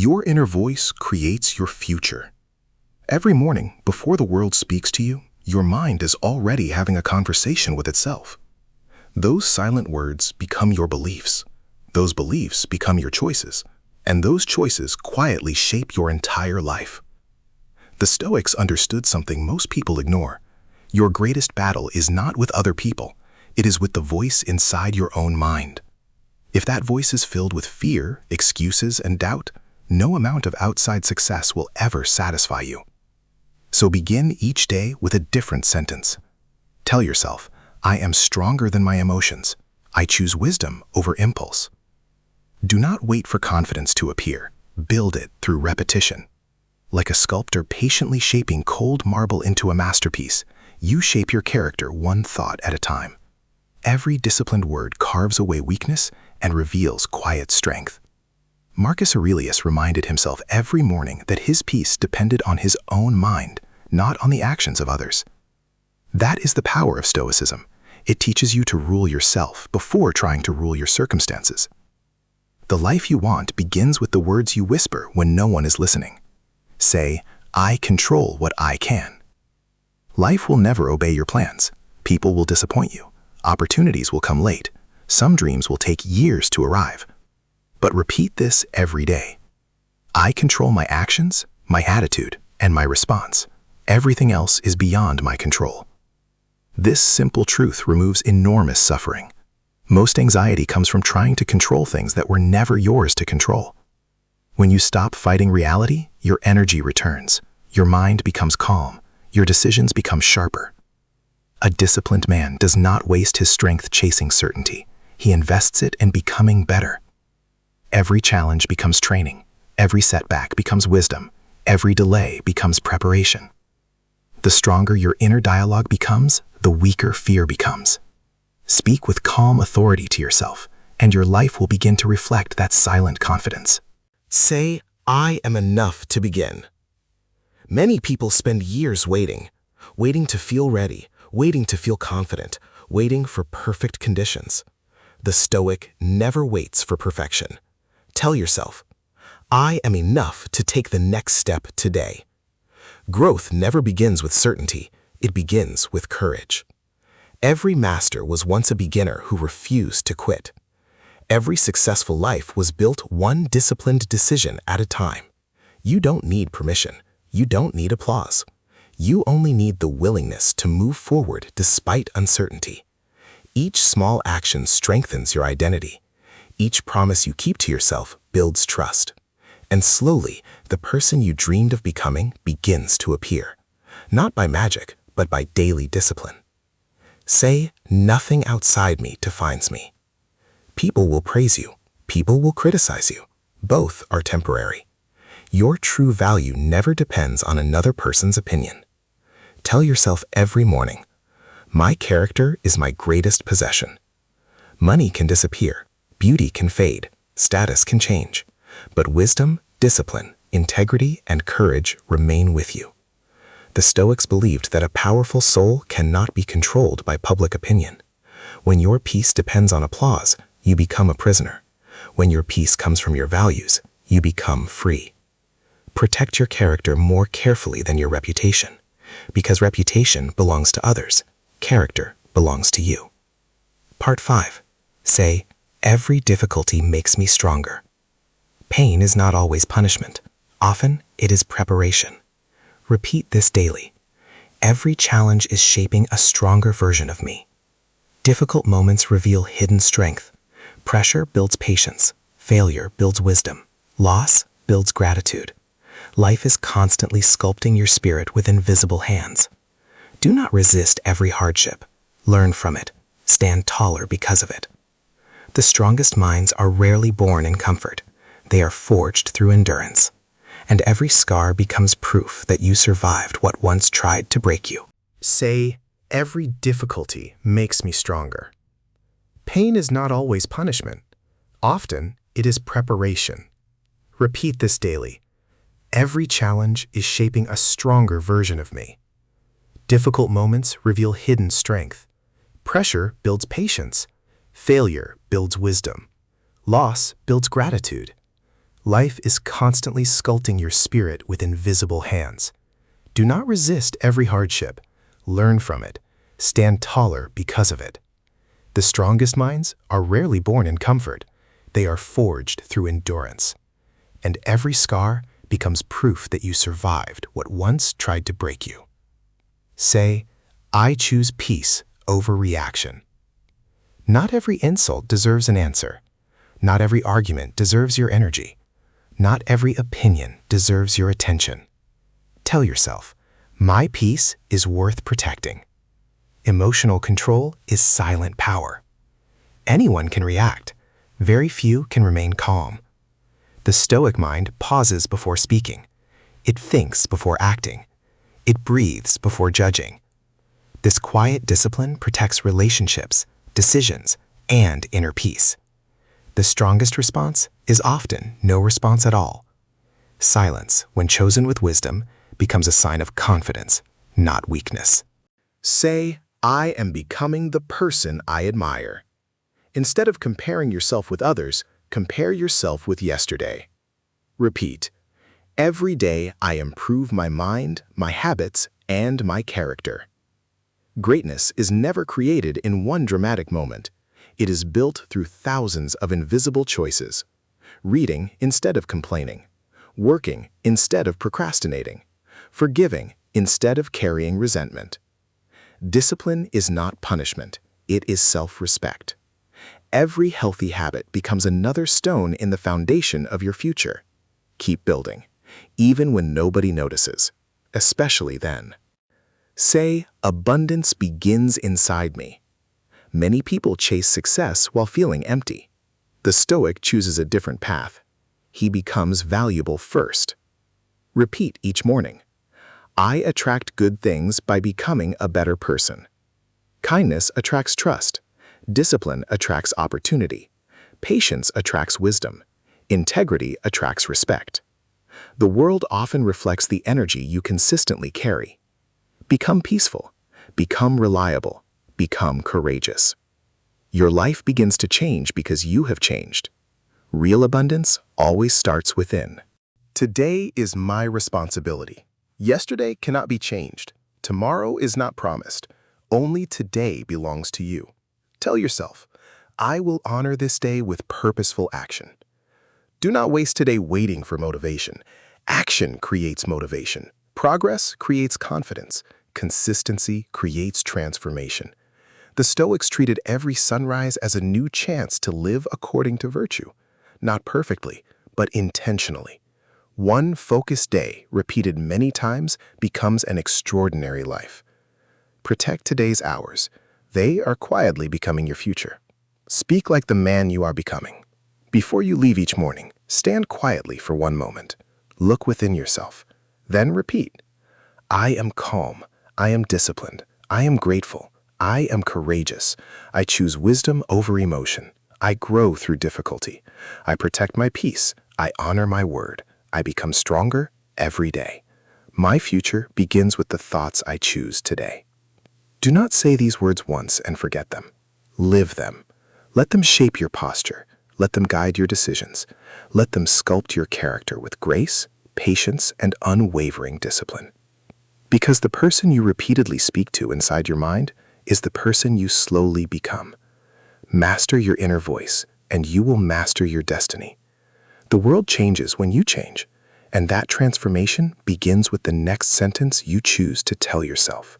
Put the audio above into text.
Your inner voice creates your future. Every morning, before the world speaks to you, your mind is already having a conversation with itself. Those silent words become your beliefs. Those beliefs become your choices. And those choices quietly shape your entire life. The Stoics understood something most people ignore. Your greatest battle is not with other people. It is with the voice inside your own mind. If that voice is filled with fear, excuses, and doubt, no amount of outside success will ever satisfy you. So begin each day with a different sentence. Tell yourself, I am stronger than my emotions. I choose wisdom over impulse. Do not wait for confidence to appear. Build it through repetition. Like a sculptor patiently shaping cold marble into a masterpiece, you shape your character one thought at a time. Every disciplined word carves away weakness and reveals quiet strength. Marcus Aurelius reminded himself every morning that his peace depended on his own mind, not on the actions of others. That is the power of Stoicism. It teaches you to rule yourself before trying to rule your circumstances. The life you want begins with the words you whisper when no one is listening. Say, I control what I can. Life will never obey your plans. People will disappoint you. Opportunities will come late. Some dreams will take years to arrive. But repeat this every day. I control my actions, my attitude, and my response. Everything else is beyond my control. This simple truth removes enormous suffering. Most anxiety comes from trying to control things that were never yours to control. When you stop fighting reality, your energy returns. Your mind becomes calm. Your decisions become sharper. A disciplined man does not waste his strength chasing certainty. He invests it in becoming better. Every challenge becomes training. Every setback becomes wisdom. Every delay becomes preparation. The stronger your inner dialogue becomes, the weaker fear becomes. Speak with calm authority to yourself, and your life will begin to reflect that silent confidence. Say, I am enough to begin. Many people spend years waiting to feel ready, waiting to feel confident, waiting for perfect conditions. The Stoic never waits for perfection. Tell yourself, I am enough to take the next step today. Growth never begins with certainty, it begins with courage. Every master was once a beginner who refused to quit. Every successful life was built one disciplined decision at a time. You don't need permission. You don't need applause. You only need the willingness to move forward despite uncertainty. Each small action strengthens your identity. Each promise you keep to yourself builds trust. And slowly, the person you dreamed of becoming begins to appear. Not by magic, but by daily discipline. Say, nothing outside me defines me. People will praise you. People will criticize you. Both are temporary. Your true value never depends on another person's opinion. Tell yourself every morning, my character is my greatest possession. Money can disappear. Beauty can fade, status can change, but wisdom, discipline, integrity, and courage remain with you. The Stoics believed that a powerful soul cannot be controlled by public opinion. When your peace depends on applause, you become a prisoner. When your peace comes from your values, you become free. Protect your character more carefully than your reputation, because reputation belongs to others. Character belongs to you. Part 5. Say, every difficulty makes me stronger. Pain is not always punishment. Often, it is preparation. Repeat this daily. Every challenge is shaping a stronger version of me. Difficult moments reveal hidden strength. Pressure builds patience. Failure builds wisdom. Loss builds gratitude. Life is constantly sculpting your spirit with invisible hands. Do not resist every hardship. Learn from it. Stand taller because of it. The strongest minds are rarely born in comfort. They are forged through endurance. And every scar becomes proof that you survived what once tried to break you. Say, every difficulty makes me stronger. Pain is not always punishment. Often, it is preparation. Repeat this daily. Every challenge is shaping a stronger version of me. Difficult moments reveal hidden strength. Pressure builds patience. Failure builds wisdom. Loss builds gratitude. Life is constantly sculpting your spirit with invisible hands. Do not resist every hardship. Learn from it. Stand taller because of it. The strongest minds are rarely born in comfort. They are forged through endurance. And every scar becomes proof that you survived what once tried to break you. Say, I choose peace over reaction. Not every insult deserves an answer. Not every argument deserves your energy. Not every opinion deserves your attention. Tell yourself, my peace is worth protecting. Emotional control is silent power. Anyone can react. Very few can remain calm. The Stoic mind pauses before speaking. It thinks before acting. It breathes before judging. This quiet discipline protects relationships, decisions, and inner peace. The strongest response is often no response at all. Silence, when chosen with wisdom, becomes a sign of confidence, not weakness. Say, I am becoming the person I admire. Instead of comparing yourself with others, compare yourself with yesterday. Repeat, every day I improve my mind, my habits, and my character. Greatness is never created in one dramatic moment. It is built through thousands of invisible choices. Reading instead of complaining. Working instead of procrastinating. Forgiving instead of carrying resentment. Discipline is not punishment. It is self-respect. Every healthy habit becomes another stone in the foundation of your future. Keep building, even when nobody notices, especially then. Say, abundance begins inside me. Many people chase success while feeling empty. The Stoic chooses a different path. He becomes valuable first. Repeat each morning. I attract good things by becoming a better person. Kindness attracts trust. Discipline attracts opportunity. Patience attracts wisdom. Integrity attracts respect. The world often reflects the energy you consistently carry. Become peaceful. Become reliable. Become courageous. Your life begins to change because you have changed. Real abundance always starts within. Today is my responsibility. Yesterday cannot be changed. Tomorrow is not promised. Only today belongs to you. Tell yourself, I will honor this day with purposeful action. Do not waste today waiting for motivation. Action creates motivation. Progress creates confidence. Consistency creates transformation. The Stoics treated every sunrise as a new chance to live according to virtue. Not perfectly, but intentionally. One focused day, repeated many times, becomes an extraordinary life. Protect today's hours. They are quietly becoming your future. Speak like the man you are becoming. Before you leave each morning, stand quietly for one moment. Look within yourself. Then repeat, I am calm. I am disciplined. I am grateful. I am courageous. I choose wisdom over emotion. I grow through difficulty. I protect my peace. I honor my word. I become stronger every day. My future begins with the thoughts I choose today. Do not say these words once and forget them. Live them. Let them shape your posture. Let them guide your decisions. Let them sculpt your character with grace, patience, and unwavering discipline. Because the person you repeatedly speak to inside your mind is the person you slowly become. Master your inner voice, and you will master your destiny. The world changes when you change, and that transformation begins with the next sentence you choose to tell yourself.